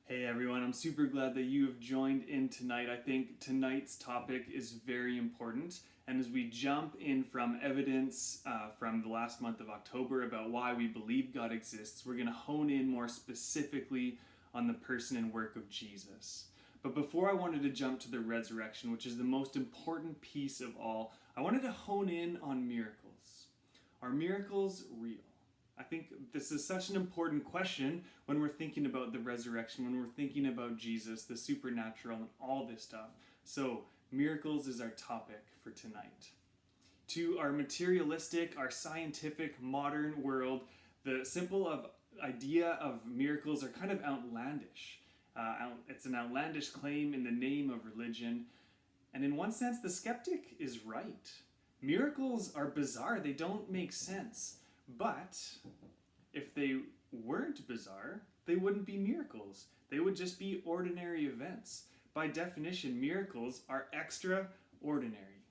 Hey everyone, I'm super glad that you have joined in tonight. I think tonight's topic is very important. And as we jump in from evidence from the last month of October about why we believe God exists, we're going to hone in more specifically on the person and work of Jesus. But before I wanted to jump to the resurrection, which is the most important piece of all, I wanted to hone in on miracles. Are miracles real? I think this is such an important question when we're thinking about the resurrection, when we're thinking about Jesus, the supernatural, and all this stuff. So, miracles is our topic for tonight. To our materialistic, our scientific, modern world, the idea of miracles are kind of outlandish. It's an outlandish claim in the name of religion. And in one sense, the skeptic is right. Miracles are bizarre, they don't make sense. But if they weren't bizarre, they wouldn't be miracles. They would just be ordinary events. By definition, miracles are extraordinary.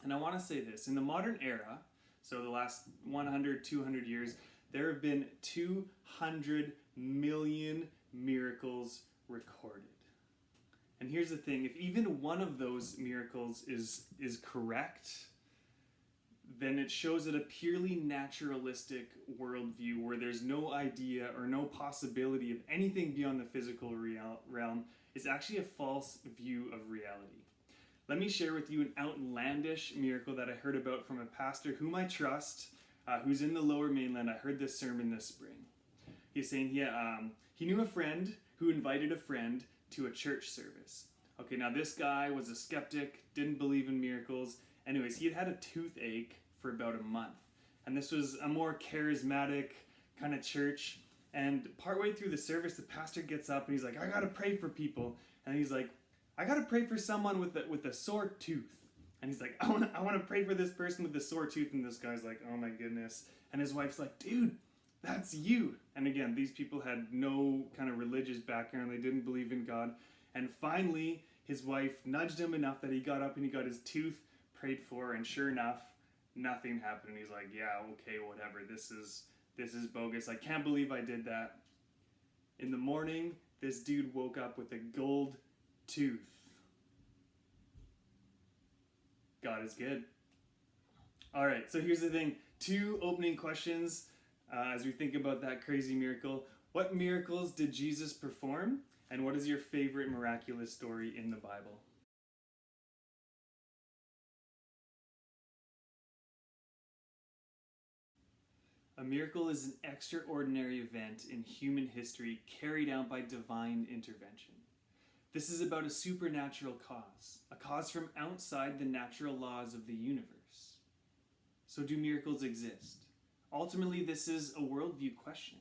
And I want to say this, in the modern era, so the last 100, 200 years, there have been 200 million miracles recorded. And here's the thing, if even one of those miracles is correct, then it shows that a purely naturalistic worldview where there's no idea or no possibility of anything beyond the physical realm is actually a false view of reality. Let me share with you an outlandish miracle that I heard about from a pastor whom I trust, who's in the Lower Mainland. I heard this sermon this spring. He's saying he knew a friend who invited a friend to a church service. Okay, now this guy was a skeptic, didn't believe in miracles. Anyways, he had a toothache for about a month. And this was a more charismatic kind of church. And partway through the service, the pastor gets up and he's like, I gotta pray for people. And he's like, I gotta pray for someone with a sore tooth. And he's like, I wanna pray for this person with a sore tooth. And this guy's like, oh my goodness. And his wife's like, dude, that's you. And again, these people had no kind of religious background. They didn't believe in God. And finally, his wife nudged him enough that he got up and he got his tooth prayed for, and sure enough, nothing happened. And he's like, yeah, okay, whatever. This is bogus. I can't believe I did that. In the morning, this dude woke up with a gold tooth. God is good. All right, so here's the thing. 2 opening questions as we think about that crazy miracle. What miracles did Jesus perform? And what is your favorite miraculous story in the Bible? A miracle is an extraordinary event in human history carried out by divine intervention. This is about a supernatural cause, a cause from outside the natural laws of the universe. So do miracles exist? Ultimately, this is a worldview question.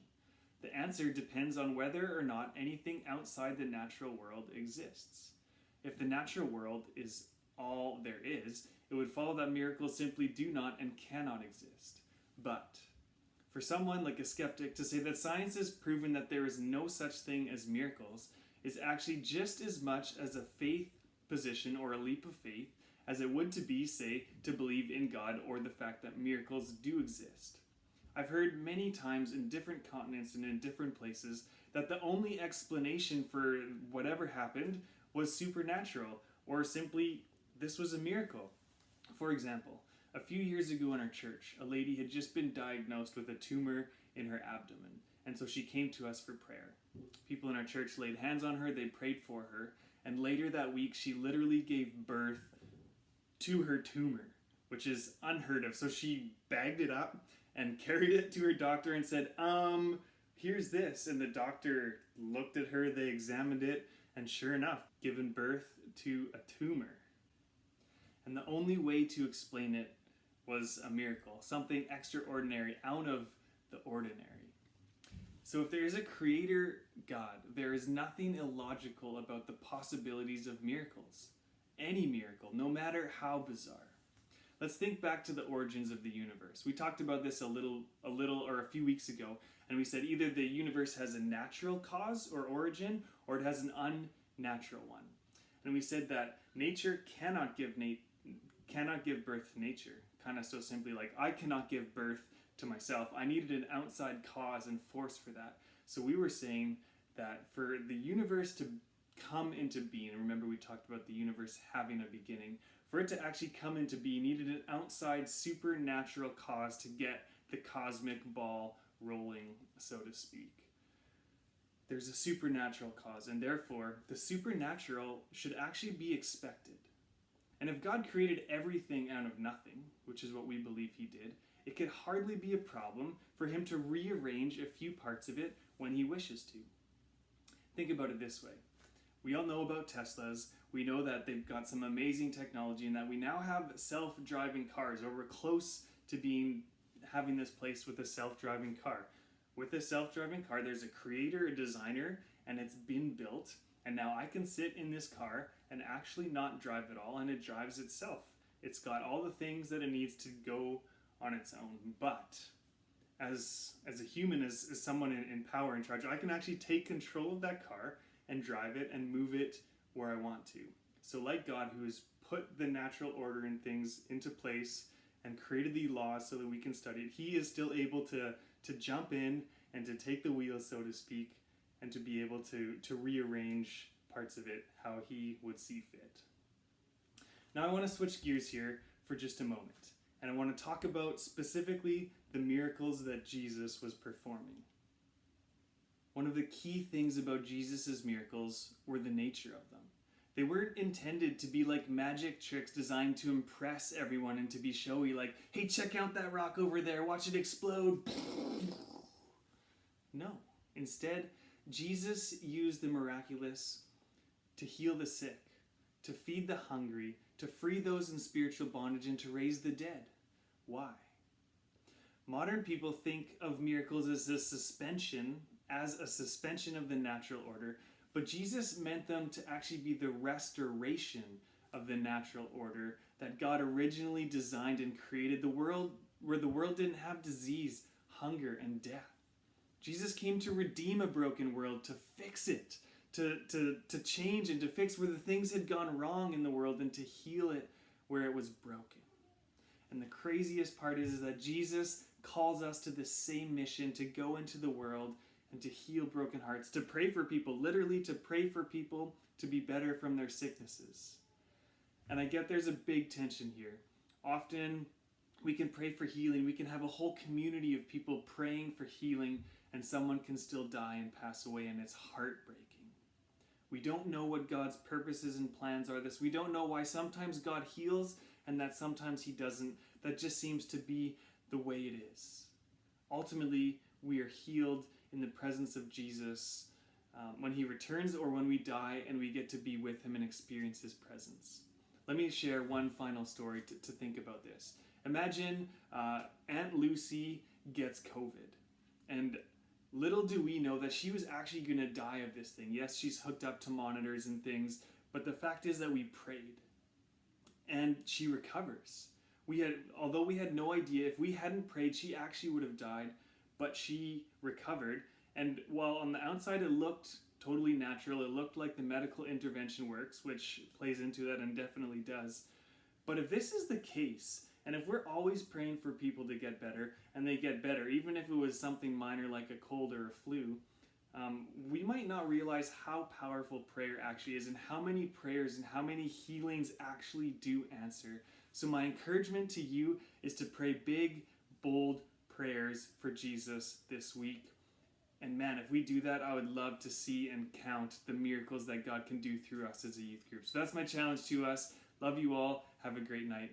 The answer depends on whether or not anything outside the natural world exists. If the natural world is all there is, it would follow that miracles simply do not and cannot exist. But for someone like a skeptic to say that science has proven that there is no such thing as miracles is actually just as much as a faith position or a leap of faith as it would to be, say, to believe in God or the fact that miracles do exist. I've heard many times in different continents and in different places that the only explanation for whatever happened was supernatural, or simply this was a miracle. For example, a few years ago in our church, a lady had just been diagnosed with a tumor in her abdomen, and so she came to us for prayer. People in our church laid hands on her, they prayed for her, and later that week she literally gave birth to her tumor, which is unheard of. So she bagged it up and carried it to her doctor and said, here's this. And the doctor looked at her, they examined it, and sure enough, given birth to a tumor. And the only way to explain it was a miracle, something extraordinary, out of the ordinary. So if there is a creator God, there is nothing illogical about the possibilities of miracles. Any miracle, no matter how bizarre. Let's think back to the origins of the universe. We talked about this a little or a few weeks ago, and we said either the universe has a natural cause or origin, or it has an unnatural one. And we said that nature cannot give birth to nature. Kind of so simply, like, I cannot give birth to myself. I needed an outside cause and force for that. So we were saying that for the universe to come into being, and remember we talked about the universe having a beginning, for it to actually come into being needed an outside supernatural cause to get the cosmic ball rolling, so to speak. There's a supernatural cause, and therefore the supernatural should actually be expected. And if God created everything out of nothing, which is what we believe he did, it could hardly be a problem for him to rearrange a few parts of it when he wishes to. Think about it this way. We all know about Teslas. We know that they've got some amazing technology and that we now have self-driving cars, or we're close to having this place with a self-driving car. With a self-driving car, there's a creator, a designer, and it's been built. And now I can sit in this car and actually not drive at all, and it drives itself. It's got all the things that it needs to go on its own. But as a human, as someone in power, in charge, I can actually take control of that car and drive it and move it where I want to. So like God, who has put the natural order in things into place and created the laws so that we can study it, he is still able to jump in and to take the wheel, so to speak, and to be able to rearrange parts of it how he would see fit. Now I want to switch gears here for just a moment, and I want to talk about specifically the miracles that Jesus was performing. One of the key things about Jesus' miracles were the nature of them. They weren't intended to be like magic tricks designed to impress everyone and to be showy, like, hey, check out that rock over there, watch it explode. No. Instead, Jesus used the miraculous to heal the sick, to feed the hungry, to free those in spiritual bondage, and to raise the dead. Why? Modern people think of miracles as a suspension of the natural order, but Jesus meant them to actually be the restoration of the natural order that God originally designed and created, the world where the world didn't have disease, hunger, and death. Jesus came to redeem a broken world, to fix it, to change and to fix where the things had gone wrong in the world, and to heal it where it was broken. And the craziest part is that Jesus calls us to the same mission, to go into the world and to heal broken hearts, to pray for people, literally to pray for people to be better from their sicknesses. And I get there's a big tension here. Often we can pray for healing, we can have a whole community of people praying for healing, and someone can still die and pass away, and it's heartbreaking. We don't know what God's purposes and plans are. We don't know why sometimes God heals and that sometimes he doesn't. That just seems to be the way it is. Ultimately, we are healed in the presence of Jesus when he returns, or when we die and we get to be with him and experience his presence. Let me share one final story to think about this. Imagine Aunt Lucy gets COVID, and little do we know that she was actually going to die of this thing. Yes, she's hooked up to monitors and things, but the fact is that we prayed, and she recovers. Although we had no idea, if we hadn't prayed, she actually would have died, but she recovered. And while on the outside it looked totally natural, it looked like the medical intervention works, which plays into that and definitely does. But if this is the case, and if we're always praying for people to get better, and they get better, even if it was something minor like a cold or a flu, we might not realize how powerful prayer actually is, and how many prayers and how many healings actually do answer. So my encouragement to you is to pray big, bold prayers for Jesus this week. And man, if we do that, I would love to see and count the miracles that God can do through us as a youth group. So that's my challenge to us. Love you all. Have a great night.